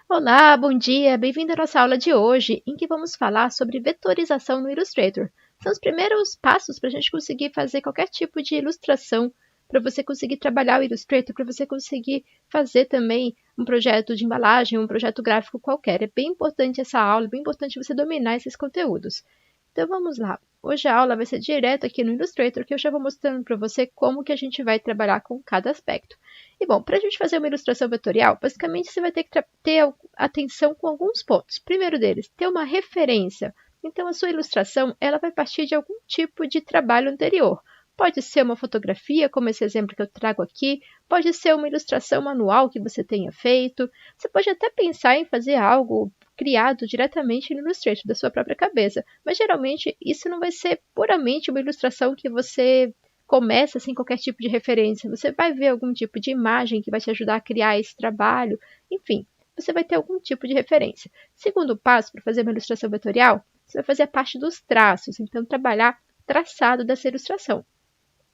Olá, bom dia, bem-vindo à nossa aula de hoje, em que vamos falar sobre vetorização no Illustrator. São os primeiros passos para a gente conseguir fazer qualquer tipo de ilustração, para você conseguir trabalhar o Illustrator, para você conseguir fazer também um projeto de embalagem, um projeto gráfico qualquer. É bem importante essa aula, é bem importante você dominar esses conteúdos. Então vamos lá. Hoje a aula vai ser direto aqui no Illustrator, que eu já vou mostrando para você como que a gente vai trabalhar com cada aspecto. E bom, para a gente fazer uma ilustração vetorial, basicamente você vai ter que ter atenção com alguns pontos. Primeiro deles, ter uma referência. Então a sua ilustração ela vai partir de algum tipo de trabalho anterior. Pode ser uma fotografia, como esse exemplo que eu trago aqui, pode ser uma ilustração manual que você tenha feito. Você pode até pensar em fazer algo criado diretamente no Illustrator, da sua própria cabeça. Mas geralmente isso não vai ser puramente uma ilustração que você começa sem qualquer tipo de referência. Você vai ver algum tipo de imagem que vai te ajudar a criar esse trabalho. Enfim, você vai ter algum tipo de referência. Segundo passo para fazer uma ilustração vetorial, você vai fazer a parte dos traços. Então, trabalhar traçado dessa ilustração.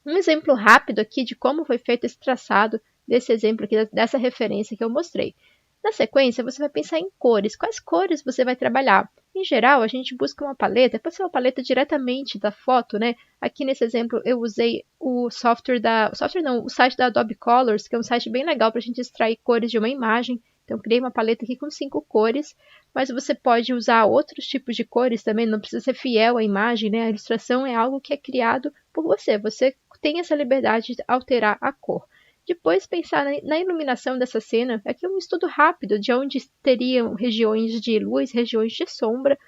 Um exemplo rápido aqui de como foi feito esse traçado desse exemplo aqui, dessa referência que eu mostrei. Na sequência, você vai pensar em cores. Quais cores você vai trabalhar? Em geral, a gente busca uma paleta, pode ser uma paleta diretamente da foto, né? Aqui nesse exemplo eu usei o site da Adobe Colors, que é um site bem legal para a gente extrair cores de uma imagem. Então, criei uma paleta aqui com 5 cores, mas você pode usar outros tipos de cores também, não precisa ser fiel à imagem, né? A ilustração é algo que é criado por você. Você tem essa liberdade de alterar a cor. Depois pensar na iluminação dessa cena. Aqui é um estudo rápido de onde teriam regiões de luz, regiões de sombra.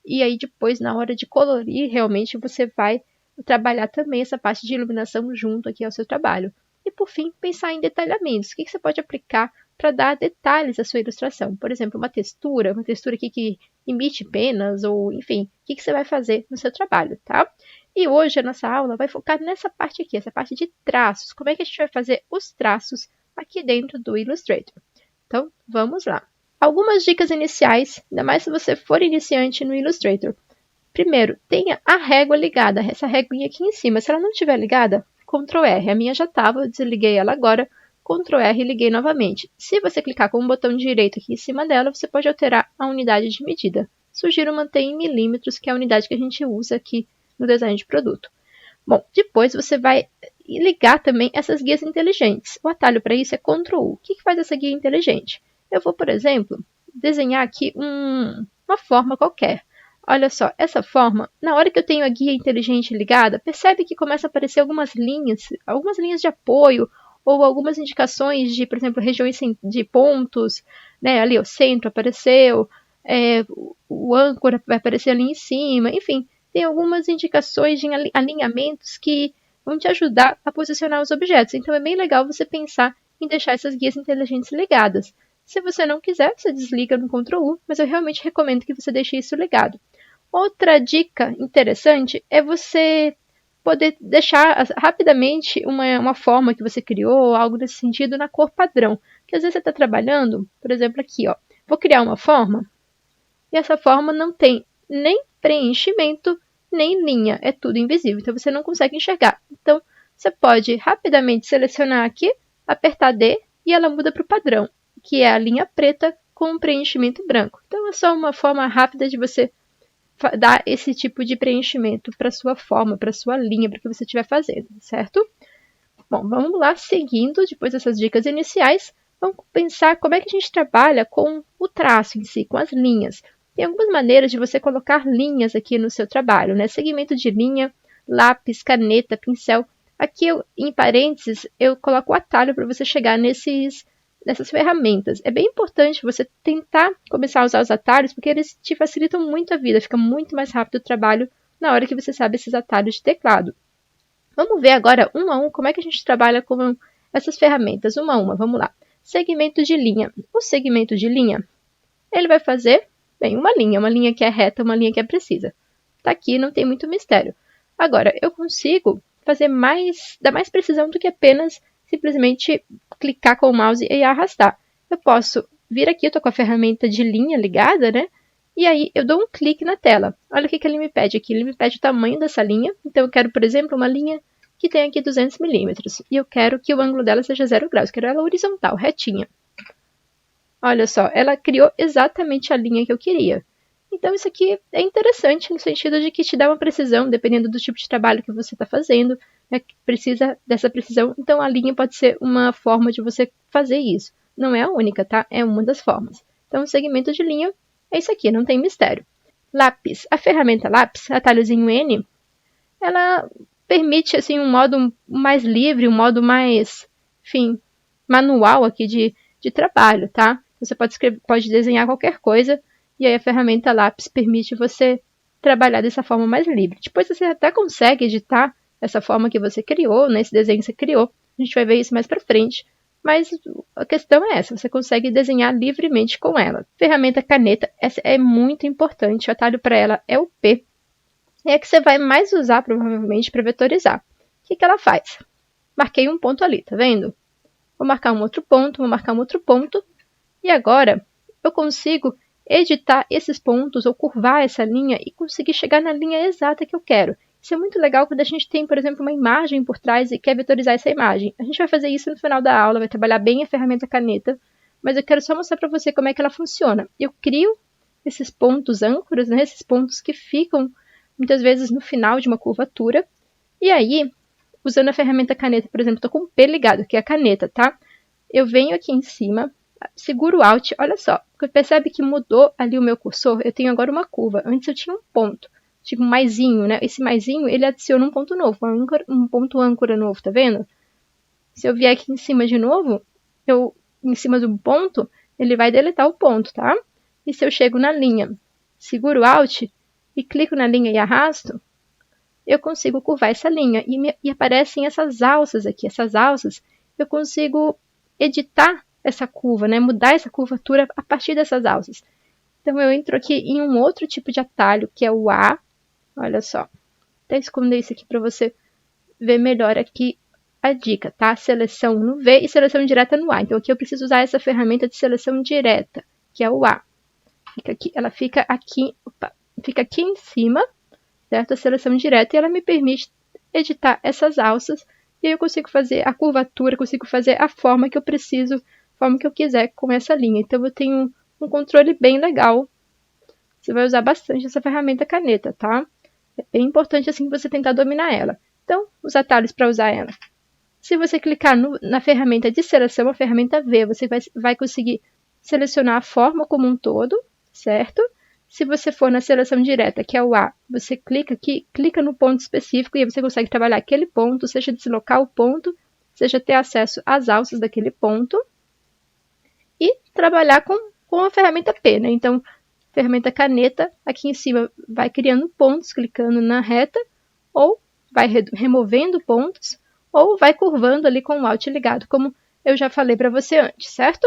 E aí depois, na hora de colorir, realmente você vai trabalhar também essa parte de iluminação junto aqui ao seu trabalho. E por fim, pensar em detalhamentos. O que você pode aplicar para dar detalhes à sua ilustração? Por exemplo, uma textura aqui que imite penas, ou enfim, o que você vai fazer no seu trabalho, tá? E hoje a nossa aula vai focar nessa parte aqui, essa parte de traços. Como é que a gente vai fazer os traços aqui dentro do Illustrator? Então, vamos lá. Algumas dicas iniciais, ainda mais se você for iniciante no Illustrator. Primeiro, tenha a régua ligada, essa réguinha aqui em cima. Se ela não estiver ligada, Ctrl R. A minha já estava, eu desliguei ela agora, Ctrl R e liguei novamente. Se você clicar com o botão direito aqui em cima dela, você pode alterar a unidade de medida. Sugiro manter em milímetros, que é a unidade que a gente usa aqui no design de produto. Bom, depois você vai ligar também essas guias inteligentes. O atalho para isso é Ctrl U. O que faz essa guia inteligente? Eu vou, por exemplo, desenhar aqui uma forma qualquer. Olha só, essa forma, na hora que eu tenho a guia inteligente ligada, percebe que começa a aparecer algumas linhas de apoio, ou algumas indicações de, por exemplo, regiões de pontos, né? Ali o centro apareceu, o âncora vai aparecer ali em cima, enfim, tem algumas indicações de alinhamentos que vão te ajudar a posicionar os objetos. Então é bem legal você pensar em deixar essas guias inteligentes ligadas. Se você não quiser, você desliga no Ctrl U, mas eu realmente recomendo que você deixe isso ligado. Outra dica interessante é você poder deixar rapidamente uma forma que você criou, algo desse sentido, na cor padrão. Porque às vezes você está trabalhando, por exemplo, aqui, ó, vou criar uma forma, e essa forma não tem nem preenchimento, nem linha, é tudo invisível, então você não consegue enxergar. Então, você pode rapidamente selecionar aqui, apertar D, e ela muda para o padrão, que é a linha preta com um preenchimento branco. Então, é só uma forma rápida de você dar esse tipo de preenchimento para sua forma, para sua linha, para o que você estiver fazendo, certo? Bom, vamos lá, seguindo, depois dessas dicas iniciais, vamos pensar como é que a gente trabalha com o traço em si, com as linhas. Tem algumas maneiras de você colocar linhas aqui no seu trabalho, né? Segmento de linha, lápis, caneta, pincel. Aqui, em parênteses, eu coloco o atalho para você chegar nessas ferramentas. É bem importante você tentar começar a usar os atalhos, porque eles te facilitam muito a vida, fica muito mais rápido o trabalho na hora que você sabe esses atalhos de teclado. Vamos ver agora, um a um, como é que a gente trabalha com essas ferramentas, uma a uma, vamos lá. Segmento de linha. O segmento de linha, ele vai fazer, bem, uma linha que é reta, uma linha que é precisa. Tá aqui, não tem muito mistério. Agora, eu consigo fazer dar mais precisão do que apenas simplesmente clicar com o mouse e arrastar. Eu posso vir aqui, eu estou com a ferramenta de linha ligada, né? E aí eu dou um clique na tela. Olha o que ele me pede aqui. Ele me pede o tamanho dessa linha. Então eu quero, por exemplo, uma linha que tem aqui 200 milímetros. E eu quero que o ângulo dela seja 0 graus. Quero ela horizontal, retinha. Olha só, ela criou exatamente a linha que eu queria. Então, isso aqui é interessante no sentido de que te dá uma precisão, dependendo do tipo de trabalho que você está fazendo, né, que precisa dessa precisão. Então, a linha pode ser uma forma de você fazer isso. Não é a única, tá? É uma das formas. Então, o segmento de linha é isso aqui, não tem mistério. Lápis. A ferramenta lápis, atalhozinho N, ela permite assim um modo mais livre, um modo mais, enfim, manual aqui de trabalho, tá? Você pode escrever, pode desenhar qualquer coisa e aí a ferramenta lápis permite você trabalhar dessa forma mais livre. Depois você até consegue editar essa forma que você criou, né, esse desenho que você criou. A gente vai ver isso mais para frente. Mas a questão é essa, você consegue desenhar livremente com ela. Ferramenta caneta, essa é muito importante, o atalho para ela é o P. É a que você vai mais usar provavelmente para vetorizar. O que ela faz? Marquei um ponto ali, tá vendo? Vou marcar um outro ponto, vou marcar um outro ponto. E agora eu consigo editar esses pontos ou curvar essa linha e conseguir chegar na linha exata que eu quero. Isso é muito legal quando a gente tem, por exemplo, uma imagem por trás e quer vetorizar essa imagem. A gente vai fazer isso no final da aula, vai trabalhar bem a ferramenta caneta, mas eu quero só mostrar para você como é que ela funciona. Eu crio esses pontos âncoras, né, esses pontos que ficam muitas vezes no final de uma curvatura, e aí, usando a ferramenta caneta, por exemplo, estou com o P ligado, que é a caneta, tá? Eu venho aqui em cima, seguro o Alt, olha só, percebe que mudou ali o meu cursor? Eu tenho agora uma curva, antes eu tinha um ponto, tinha um maisinho, né? Esse maisinho, ele adiciona um ponto novo, um ponto âncora novo, tá vendo? Se eu vier aqui em cima de novo, em cima do ponto, ele vai deletar o ponto, tá? E se eu chego na linha, seguro o Alt e clico na linha e arrasto, eu consigo curvar essa linha e aparecem essas alças aqui. Essas alças, eu consigo editar essa curva, né? Mudar essa curvatura a partir dessas alças. Então, eu entro aqui em um outro tipo de atalho, que é o A. Olha só. Até esconder isso aqui para você ver melhor aqui a dica, tá? Seleção no V e seleção direta no A. Então, aqui eu preciso usar essa ferramenta de seleção direta, que é o A. Ela fica aqui em cima, certo? A seleção direta, e ela me permite editar essas alças, e aí eu consigo fazer a curvatura, consigo fazer a forma que eu preciso, a forma que eu quiser com essa linha. Então, eu tenho um controle bem legal. Você vai usar bastante essa ferramenta caneta, tá? É bem importante assim você tentar dominar ela. Então, os atalhos para usar ela. Se você clicar na ferramenta de seleção, a ferramenta V, você vai conseguir selecionar a forma como um todo, certo? Se você for na seleção direta, que é o A, você clica aqui, clica no ponto específico e aí você consegue trabalhar aquele ponto, seja deslocar o ponto, seja ter acesso às alças daquele ponto e trabalhar com a ferramenta P, né? Então, ferramenta caneta, aqui em cima vai criando pontos, clicando na reta, ou vai removendo pontos, ou vai curvando ali com o Alt ligado, como eu já falei para você antes, certo?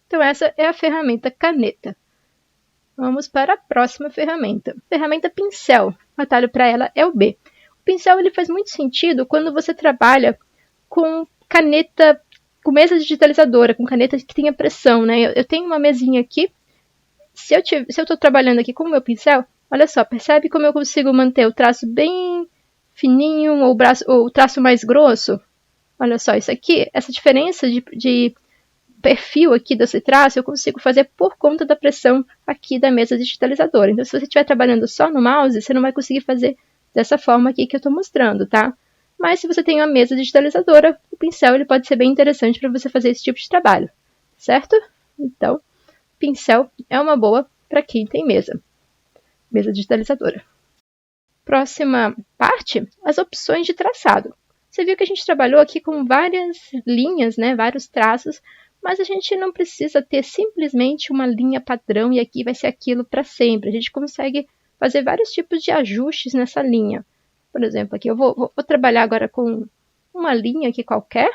Então, essa é a ferramenta caneta. Vamos para a próxima ferramenta. Ferramenta pincel. O atalho para ela é o B. O pincel ele faz muito sentido quando você trabalha com caneta, com mesa digitalizadora, com caneta que tenha pressão, né? Eu tenho uma mesinha aqui. Se eu estou trabalhando aqui com o meu pincel, olha só, percebe como eu consigo manter o traço bem fininho ou o traço mais grosso? Olha só, isso aqui, essa diferença de perfil aqui desse traço, eu consigo fazer por conta da pressão aqui da mesa digitalizadora. Então, se você estiver trabalhando só no mouse, você não vai conseguir fazer dessa forma aqui que eu estou mostrando, tá? Mas se você tem uma mesa digitalizadora, o pincel ele pode ser bem interessante para você fazer esse tipo de trabalho, certo? Então, pincel é uma boa para quem tem mesa digitalizadora. Próxima parte, as opções de traçado. Você viu que a gente trabalhou aqui com várias linhas, né, vários traços, mas a gente não precisa ter simplesmente uma linha padrão e aqui vai ser aquilo para sempre. A gente consegue fazer vários tipos de ajustes nessa linha. Por exemplo, aqui eu vou trabalhar agora com uma linha aqui qualquer.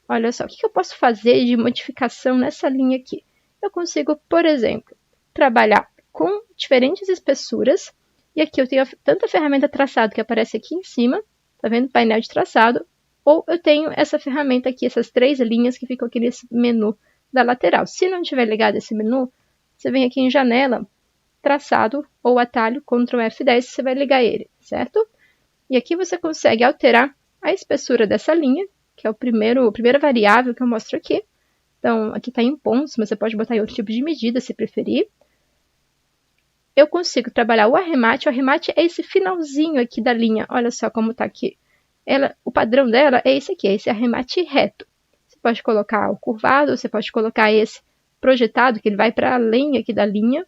Olha só, o que eu posso fazer de modificação nessa linha aqui? Eu consigo, por exemplo, trabalhar com diferentes espessuras. E aqui eu tenho tanto a ferramenta traçado que aparece aqui em cima, tá vendo? Painel de traçado. Ou eu tenho essa ferramenta aqui, essas três linhas que ficam aqui nesse menu da lateral. Se não tiver ligado esse menu, você vem aqui em janela, traçado ou atalho, Ctrl F10, você vai ligar ele, certo? E aqui você consegue alterar a espessura dessa linha, que é a primeira variável que eu mostro aqui. Então, aqui está em pontos, mas você pode botar em outro tipo de medida, se preferir. Eu consigo trabalhar o arremate é esse finalzinho aqui da linha. Olha só como está aqui. O padrão dela é esse aqui, é esse arremate reto. Você pode colocar o curvado, você pode colocar esse projetado, que ele vai para além aqui da linha.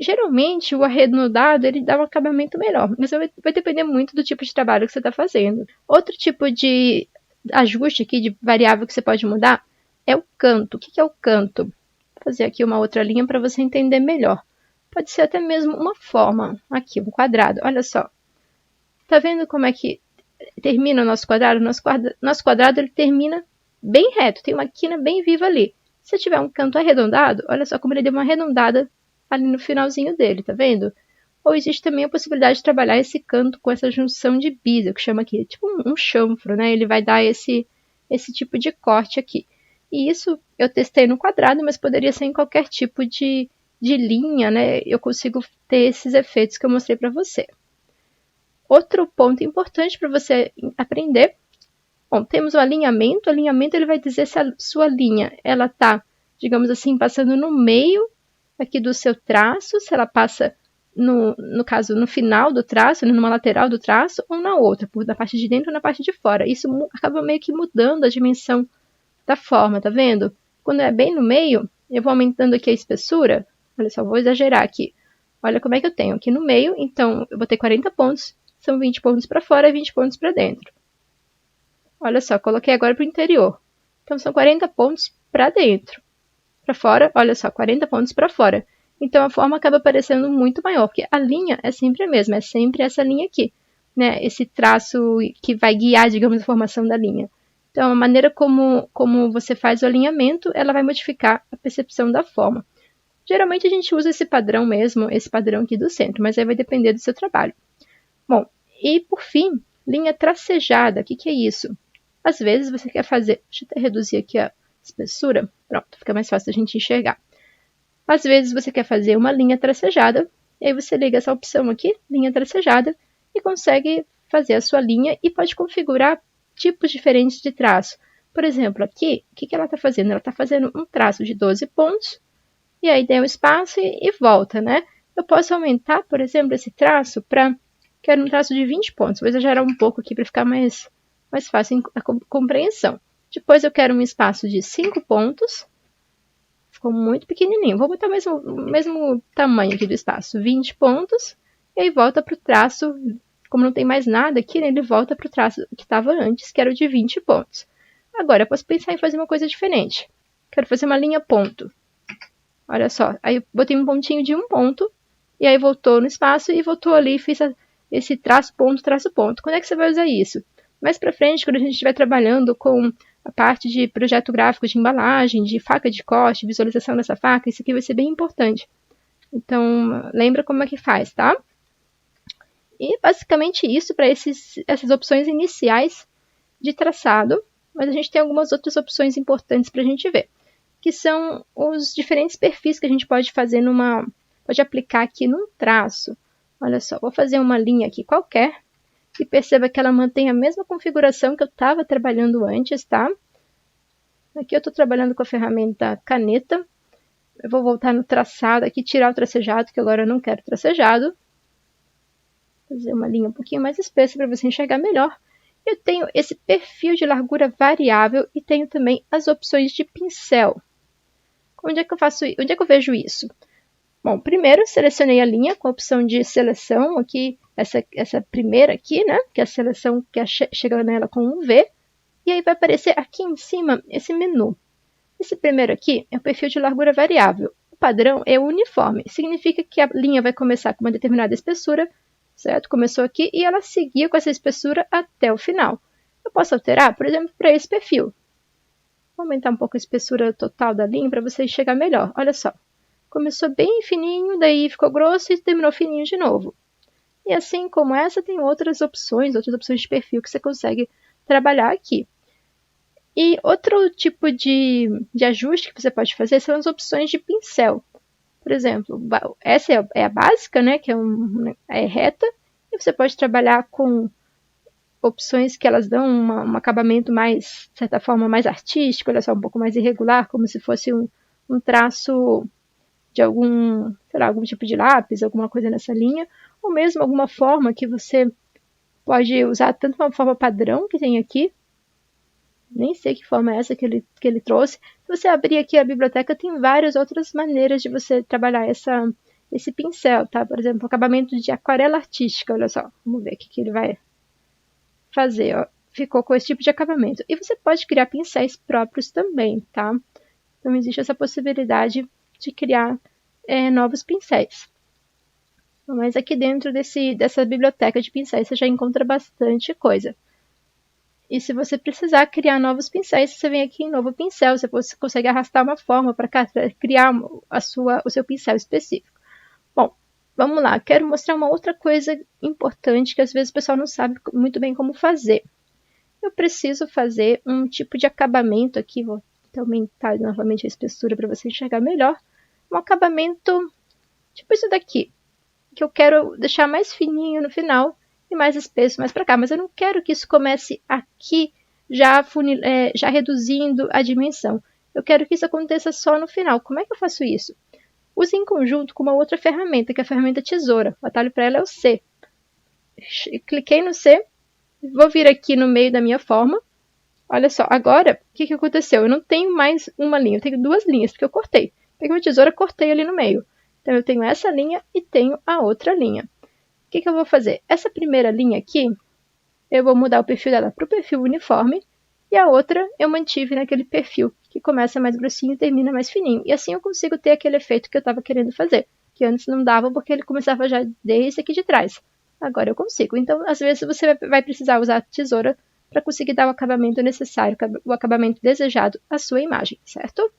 Geralmente, o arredondado ele dá um acabamento melhor, mas vai depender muito do tipo de trabalho que você está fazendo. Outro tipo de ajuste aqui, de variável que você pode mudar, é o canto. O que é o canto? Vou fazer aqui uma outra linha para você entender melhor. Pode ser até mesmo uma forma, aqui, um quadrado, olha só. Tá vendo como é que termina o nosso quadrado? Nosso quadrado ele termina bem reto, tem uma quina bem viva ali. Se tiver um canto arredondado, olha só como ele deu uma arredondada ali no finalzinho dele, tá vendo? Ou existe também a possibilidade de trabalhar esse canto com essa junção de bisa, que chama aqui, tipo um chanfro, né? Ele vai dar esse tipo de corte aqui. E isso eu testei no quadrado, mas poderia ser em qualquer tipo de linha, né? Eu consigo ter esses efeitos que eu mostrei para você. Outro ponto importante para você aprender, bom, temos o alinhamento. O alinhamento ele vai dizer se a sua linha ela está, digamos assim, passando no meio aqui do seu traço, se ela passa, no caso, no final do traço, numa lateral do traço, ou na outra, na parte de dentro ou na parte de fora. Isso acaba meio que mudando a dimensão da forma, tá vendo? Quando é bem no meio, eu vou aumentando aqui a espessura. Olha só, vou exagerar aqui. Olha como é que eu tenho aqui no meio. Então, eu botei 40 pontos. São 20 pontos para fora e 20 pontos para dentro. Olha só, coloquei agora para o interior. Então, são 40 pontos para dentro. Para fora, olha só, 40 pontos para fora. Então, a forma acaba parecendo muito maior, porque a linha é sempre a mesma, é sempre essa linha aqui, né? Esse traço que vai guiar, digamos, a formação da linha. Então, a maneira como você faz o alinhamento, ela vai modificar a percepção da forma. Geralmente, a gente usa esse padrão mesmo, esse padrão aqui do centro, mas aí vai depender do seu trabalho. Bom, e por fim, linha tracejada. O que é isso? Às vezes, você quer fazer... Deixa eu até reduzir aqui a espessura. Pronto, fica mais fácil a gente enxergar. Às vezes, você quer fazer uma linha tracejada, e aí você liga essa opção aqui, linha tracejada, e consegue fazer a sua linha e pode configurar tipos diferentes de traço. Por exemplo, aqui, o que ela está fazendo? Ela está fazendo um traço de 12 pontos, e aí tem um espaço e volta, né? Eu posso aumentar, por exemplo, esse traço para... Quero um traço de 20 pontos. Vou exagerar um pouco aqui para ficar mais fácil a compreensão. Depois eu quero um espaço de 5 pontos. Ficou muito pequenininho. Vou botar o mesmo tamanho aqui do espaço, 20 pontos. E aí volta para o traço, como não tem mais nada aqui, né, ele volta para o traço que estava antes, que era o de 20 pontos. Agora, eu posso pensar em fazer uma coisa diferente. Quero fazer uma linha ponto. Olha só, aí eu botei um pontinho de um ponto, e aí voltou no espaço e voltou ali e fiz esse traço, ponto. Quando é que você vai usar isso? Mais para frente, quando a gente estiver trabalhando com a parte de projeto gráfico de embalagem, de faca de corte, visualização dessa faca, isso aqui vai ser bem importante. Então, lembra como é que faz, tá? E basicamente isso para essas opções iniciais de traçado, mas a gente tem algumas outras opções importantes para a gente ver, que são os diferentes perfis que a gente pode fazer pode aplicar aqui num traço. Olha só, vou fazer uma linha aqui qualquer, e perceba que ela mantém a mesma configuração que eu estava trabalhando antes, tá? Aqui eu estou trabalhando com a ferramenta caneta. Eu vou voltar no traçado aqui, tirar o tracejado, que agora eu não quero tracejado. Fazer uma linha um pouquinho mais espessa para você enxergar melhor. Eu tenho esse perfil de largura variável e tenho também as opções de pincel. Onde é que eu vejo isso? Bom, primeiro selecionei a linha com a opção de seleção aqui, essa primeira aqui, né? Que é a seleção que chega nela com um V. E aí vai aparecer aqui em cima esse menu. Esse primeiro aqui é o perfil de largura variável. O padrão é o uniforme. Significa que a linha vai começar com uma determinada espessura, certo? Começou aqui e ela seguia com essa espessura até o final. Eu posso alterar, por exemplo, para esse perfil. Vou aumentar um pouco a espessura total da linha para você enxergar melhor. Olha só. Começou bem fininho, daí ficou grosso e terminou fininho de novo. E assim como essa, tem outras opções de perfil que você consegue trabalhar aqui. E outro tipo de ajuste que você pode fazer são as opções de pincel. Por exemplo, essa é a básica, né, que é reta, e você pode trabalhar com opções que elas dão um acabamento mais, de certa forma, mais artístico, olha só, um pouco mais irregular, como se fosse um traço de algum, sei lá, algum tipo de lápis, alguma coisa nessa linha, ou mesmo alguma forma que você pode usar tanto uma forma padrão que tem aqui, nem sei que forma é essa que ele trouxe. Se você abrir aqui a biblioteca, tem várias outras maneiras de você trabalhar esse pincel, tá? Por exemplo, acabamento de aquarela artística, olha só, vamos ver o que ele vai fazer, ó. Ficou com esse tipo de acabamento. E você pode criar pincéis próprios também, tá? Então existe essa possibilidade de criar novos pincéis. Mas aqui dentro dessa biblioteca de pincéis você já encontra bastante coisa. E se você precisar criar novos pincéis, você vem aqui em novo pincel, você consegue arrastar uma forma para criar o seu pincel específico. Bom, vamos lá, quero mostrar uma outra coisa importante que às vezes o pessoal não sabe muito bem como fazer. Eu preciso fazer um tipo de acabamento aqui, vou aumentar novamente a espessura para você enxergar melhor. Um acabamento tipo isso daqui, que eu quero deixar mais fininho no final e mais espesso mais para cá, mas eu não quero que isso comece aqui já reduzindo a dimensão. Eu quero que isso aconteça só no final. Como é que eu faço isso? Use em conjunto com uma outra ferramenta, que é a ferramenta tesoura. O atalho para ela é o C. Cliquei no C, vou vir aqui no meio da minha forma. Olha só, agora, o que aconteceu? Eu não tenho mais uma linha, eu tenho duas linhas, porque eu cortei. Peguei uma tesoura, cortei ali no meio. Então, eu tenho essa linha e tenho a outra linha. O que eu vou fazer? Essa primeira linha aqui, eu vou mudar o perfil dela para o perfil uniforme, e a outra eu mantive naquele perfil, que começa mais grossinho e termina mais fininho. E assim eu consigo ter aquele efeito que eu estava querendo fazer, que antes não dava porque ele começava já desde aqui de trás. Agora eu consigo. Então, às vezes, você vai precisar usar a tesoura para conseguir dar o acabamento necessário, o acabamento desejado à sua imagem, certo?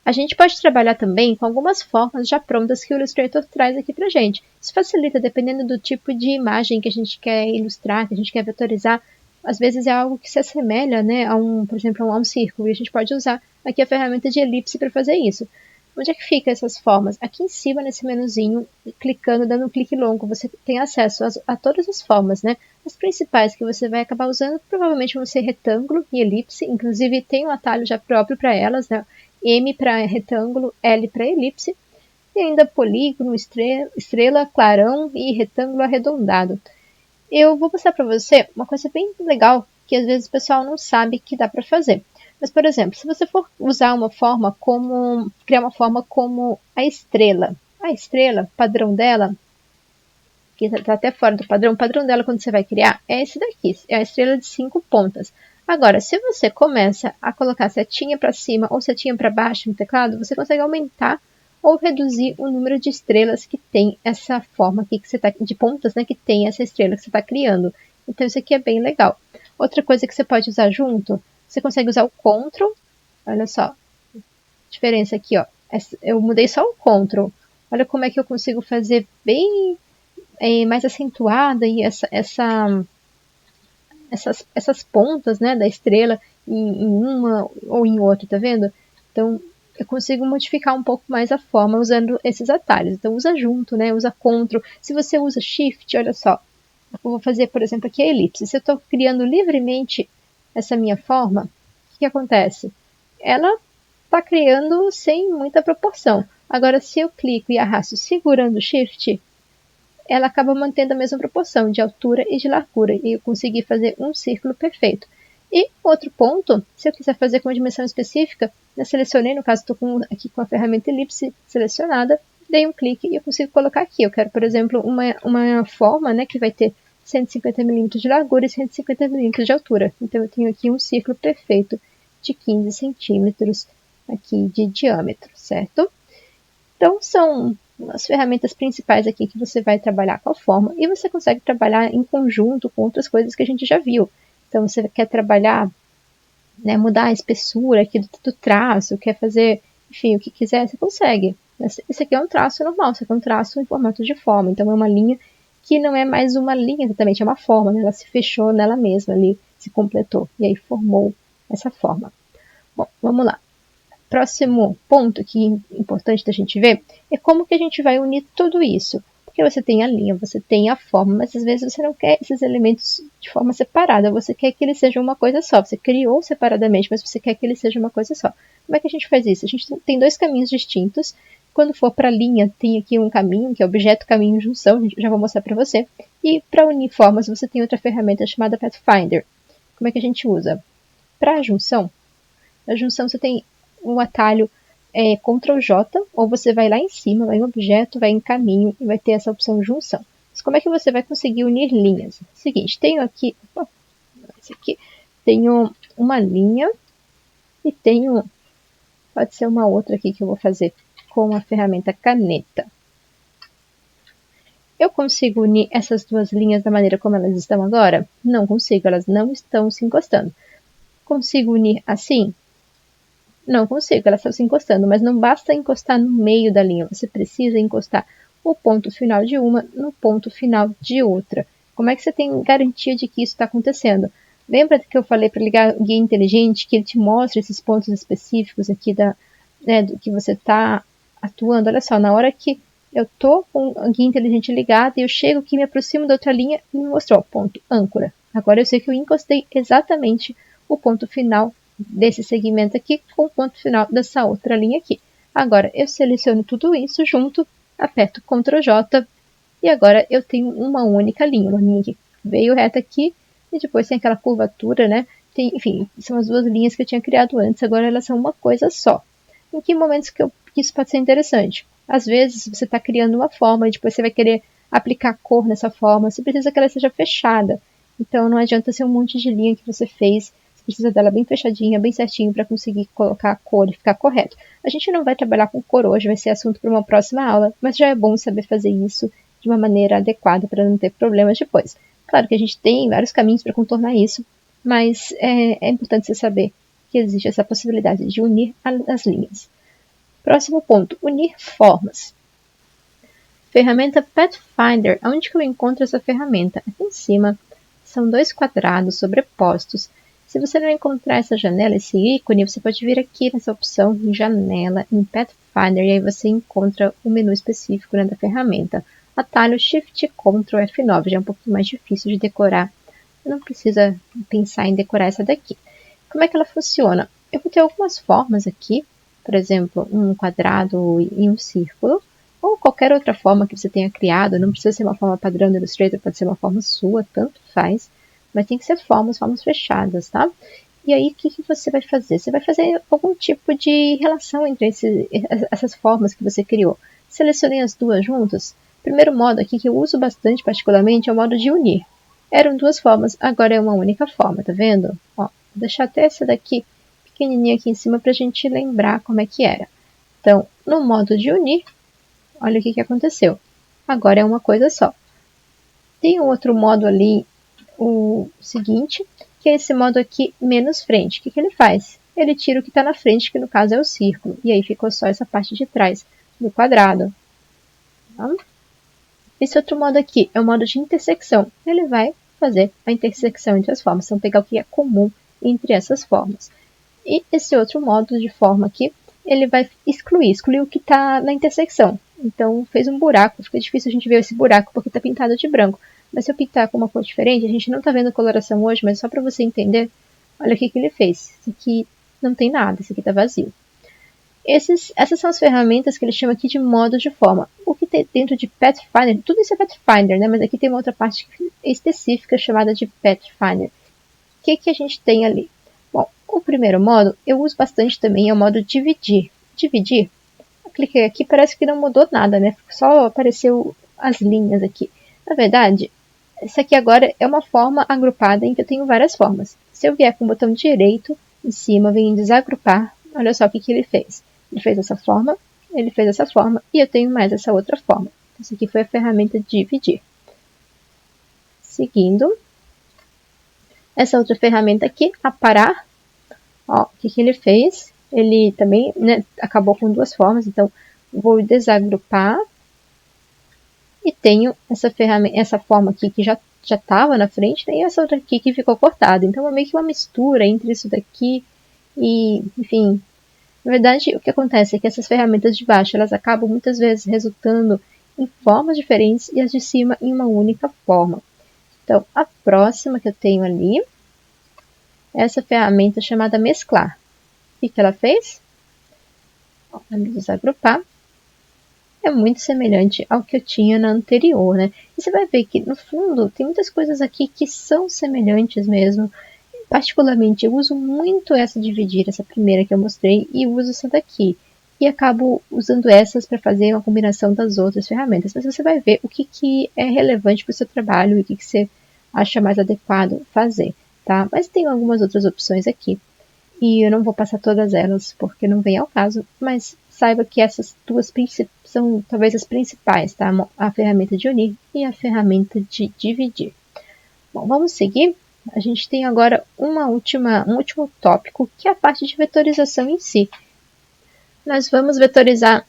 A gente pode trabalhar também com algumas formas já prontas que o Illustrator traz aqui pra gente. Isso facilita, dependendo do tipo de imagem que a gente quer ilustrar, que a gente quer vetorizar. Às vezes é algo que se assemelha, né, por exemplo, a um círculo, e a gente pode usar aqui a ferramenta de elipse para fazer isso. Onde é que ficam essas formas? Aqui em cima, nesse menuzinho, clicando, dando um clique longo, você tem acesso a todas as formas, né? As principais que você vai acabar usando provavelmente vão ser retângulo e elipse, inclusive tem um atalho já próprio para elas, né? M para retângulo, L para elipse, e ainda polígono, estrela, clarão e retângulo arredondado. Eu vou mostrar para você uma coisa bem legal que às vezes o pessoal não sabe que dá para fazer. Mas, por exemplo, se você for usar criar uma forma como a estrela, padrão dela, que está até fora do padrão, o padrão dela quando você vai criar é esse daqui, é a estrela de 5 pontas. Agora, se você começa a colocar setinha para cima ou setinha para baixo no teclado, você consegue aumentar ou reduzir o número de estrelas que tem essa forma aqui que você tá, de pontas, né, que tem essa estrela que você está criando. Então, isso aqui é bem legal. Outra coisa que você pode usar junto, você consegue usar o Ctrl, olha só, a diferença aqui, ó, eu mudei só o Ctrl. Olha como é que eu consigo fazer bem mais acentuada e essas pontas, né, da estrela em uma ou em outra, tá vendo? Então, eu consigo modificar um pouco mais a forma usando esses atalhos. Então, usa junto, né, usa Ctrl. Se você usa Shift, olha só, eu vou fazer, por exemplo, aqui a elipse. Se eu estou criando livremente essa minha forma, o que acontece? Ela está criando sem muita proporção. Agora, se eu clico e arrasto segurando o Shift, ela acaba mantendo a mesma proporção de altura e de largura, e eu consegui fazer um círculo perfeito. E outro ponto, se eu quiser fazer com uma dimensão específica, eu selecionei, no caso estou aqui com a ferramenta elipse selecionada, dei um clique e eu consigo colocar aqui. Eu quero, por exemplo, uma forma, né, que vai ter 150 mm de largura e 150 mm de altura. Então eu tenho aqui um círculo perfeito de 15 centímetros aqui de diâmetro, certo? Então são as ferramentas principais aqui que você vai trabalhar com a forma e você consegue trabalhar em conjunto com outras coisas que a gente já viu. Então você quer trabalhar, né, mudar a espessura aqui do traço, quer fazer, enfim, o que quiser, você consegue. Esse aqui é um traço normal, esse aqui é um traço em formato de forma, então é uma linha que não é mais uma linha exatamente, é uma forma, né? Ela se fechou nela mesma ali, se completou, e aí formou essa forma. Bom, vamos lá. Próximo ponto que é importante da gente ver é como que a gente vai unir tudo isso. Porque você tem a linha, você tem a forma, mas às vezes você não quer esses elementos de forma separada, você quer que eles sejam uma coisa só. Você criou separadamente, mas você quer que eles sejam uma coisa só. Como é que a gente faz isso? A gente tem dois caminhos distintos. Quando for para a linha, tem aqui um caminho, que é objeto, caminho, junção, já vou mostrar para você. E para unir formas, você tem outra ferramenta chamada Pathfinder. Como é que a gente usa? Para a junção você tem um atalho Ctrl J, ou você vai lá em cima, vai em objeto, vai em caminho e vai ter essa opção junção. Mas como é que você vai conseguir unir linhas? Seguinte, tenho aqui, tenho uma linha e tenho, pode ser uma outra aqui que eu vou fazer com a ferramenta caneta. Eu consigo unir essas duas linhas da maneira como elas estão agora? Não consigo, elas não estão se encostando. Consigo unir assim? Não consigo, elas estão se encostando, mas não basta encostar no meio da linha, você precisa encostar o ponto final de uma no ponto final de outra. Como é que você tem garantia de que isso está acontecendo? Lembra que eu falei para ligar o guia inteligente, que ele te mostra esses pontos específicos aqui do que você está atuando? Olha só, na hora que eu estou com o guia inteligente ligado e eu chego aqui, me aproximo da outra linha e me mostrou, ponto, âncora. Agora eu sei que eu encostei exatamente o ponto final desse segmento aqui com o ponto final dessa outra linha aqui. Agora eu seleciono tudo isso junto, aperto Ctrl J e agora eu tenho uma única linha, uma linha que veio reta aqui e depois tem aquela curvatura, né? Enfim, são as duas linhas que eu tinha criado antes, agora elas são uma coisa só. Em que momentos que isso pode ser interessante? Às vezes você está criando uma forma e depois você vai querer aplicar cor nessa forma, você precisa que ela seja fechada. Então não adianta ser um monte de linha que você fez, precisa dela bem fechadinha, bem certinho para conseguir colocar a cor e ficar correto. A gente não vai trabalhar com cor hoje, vai ser assunto para uma próxima aula, mas já é bom saber fazer isso de uma maneira adequada para não ter problemas depois. Claro que a gente tem vários caminhos para contornar isso, mas é importante você saber que existe essa possibilidade de unir as linhas. Próximo ponto, unir formas. Ferramenta Pathfinder. Onde que eu encontro essa ferramenta? Aqui em cima são dois quadrados sobrepostos. Se você não encontrar essa janela, esse ícone, você pode vir aqui nessa opção de janela em Pathfinder e aí você encontra o menu específico da ferramenta. Atalho Shift Ctrl F9, já é um pouquinho mais difícil de decorar. Não precisa pensar em decorar essa daqui. Como é que ela funciona? Eu vou ter algumas formas aqui, por exemplo, um quadrado e um círculo, ou qualquer outra forma que você tenha criado. Não precisa ser uma forma padrão do Illustrator, pode ser uma forma sua, tanto faz. Mas tem que ser formas fechadas, tá? E aí, o que você vai fazer? Você vai fazer algum tipo de relação entre essas formas que você criou. Selecionei as duas juntas. O primeiro modo aqui, que eu uso bastante particularmente, é o modo de unir. Eram duas formas, agora é uma única forma, tá vendo? Ó, vou deixar até essa daqui pequenininha aqui em cima para a gente lembrar como é que era. Então, no modo de unir, olha o que aconteceu. Agora é uma coisa só. Tem um outro modo ali, o seguinte, que é esse modo aqui, menos frente. O que ele faz? Ele tira o que está na frente, que no caso é o círculo. E aí ficou só essa parte de trás do quadrado. Tá? Esse outro modo aqui é o modo de intersecção. Ele vai fazer a intersecção entre as formas. Então, pegar o que é comum entre essas formas. E esse outro modo de forma aqui, ele vai excluir o que está na intersecção. Então, fez um buraco. Fica difícil a gente ver esse buraco porque está pintado de branco. Mas se eu pintar com uma cor diferente, a gente não está vendo coloração hoje, mas só para você entender, olha o que ele fez. Esse aqui não tem nada, esse aqui está vazio. Essas são as ferramentas que ele chama aqui de modo de forma. O que tem dentro de Pathfinder, tudo isso é Pathfinder, né? Mas aqui tem uma outra parte específica chamada de Pathfinder. O que a gente tem ali? Bom, o primeiro modo, eu uso bastante também, é o modo dividir. Dividir, eu cliquei aqui, parece que não mudou nada, né? Só apareceu as linhas aqui. Na verdade, essa aqui agora é uma forma agrupada em que eu tenho várias formas. Se eu vier com o botão direito em cima, venho em desagrupar, olha só o que ele fez. Ele fez essa forma, ele fez essa forma e eu tenho mais essa outra forma. Essa aqui foi a ferramenta dividir. Seguindo, essa outra ferramenta aqui, aparar, ó, o que ele fez? Ele também, né, acabou com duas formas, então vou desagrupar e tenho essa forma aqui que já estava na frente, né, e essa outra aqui que ficou cortada. Então é meio que uma mistura entre isso daqui e, enfim, na verdade o que acontece é que essas ferramentas de baixo, elas acabam muitas vezes resultando em formas diferentes e as de cima em uma única forma. Então, a próxima que eu tenho ali é essa ferramenta chamada mesclar. O que ela fez? Vamos desagrupar. É muito semelhante ao que eu tinha na anterior, né? E você vai ver que, no fundo, tem muitas coisas aqui que são semelhantes mesmo. Particularmente, eu uso muito essa dividir, essa primeira que eu mostrei, e uso essa daqui. E acabo usando essas para fazer uma combinação das outras ferramentas. Mas você vai ver o que é relevante para o seu trabalho e o que você acha mais adequado fazer, tá? Mas tem algumas outras opções aqui. E eu não vou passar todas elas, porque não vem ao caso, mas saiba que essas duas são talvez as principais, tá? A ferramenta de unir e a ferramenta de dividir. Bom, vamos seguir. A gente tem agora um último tópico, que é a parte de vetorização em si. Nós vamos vetorizar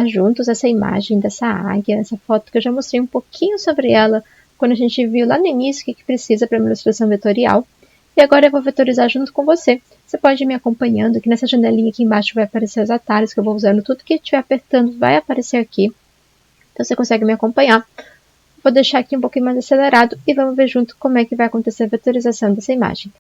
juntos essa imagem dessa águia, essa foto que eu já mostrei um pouquinho sobre ela quando a gente viu lá no início o que precisa para uma ilustração vetorial. E agora eu vou vetorizar junto com você. Você pode ir me acompanhando, que nessa janelinha aqui embaixo vai aparecer os atalhos que eu vou usando. Tudo que estiver apertando vai aparecer aqui. Então você consegue me acompanhar. Vou deixar aqui um pouquinho mais acelerado e vamos ver junto como é que vai acontecer a vetorização dessa imagem.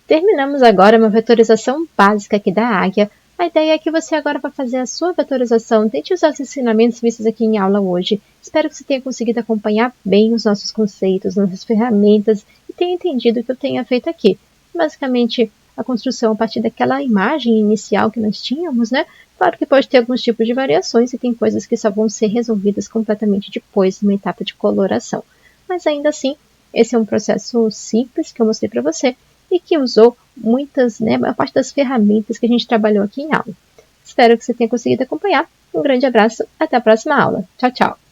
Terminamos agora uma vetorização básica aqui da águia. A ideia é que você agora vai fazer a sua vetorização. Tente usar os ensinamentos vistos aqui em aula hoje. Espero que você tenha conseguido acompanhar bem os nossos conceitos, nossas ferramentas e tenha entendido o que eu tenha feito aqui. Basicamente, a construção a partir daquela imagem inicial que nós tínhamos, né? Claro que pode ter alguns tipos de variações e tem coisas que só vão ser resolvidas completamente depois, numa etapa de coloração. Mas ainda assim, esse é um processo simples que eu mostrei para você e que usou muitas, a parte das ferramentas que a gente trabalhou aqui em aula. Espero que você tenha conseguido acompanhar. Um grande abraço, até a próxima aula. Tchau, tchau!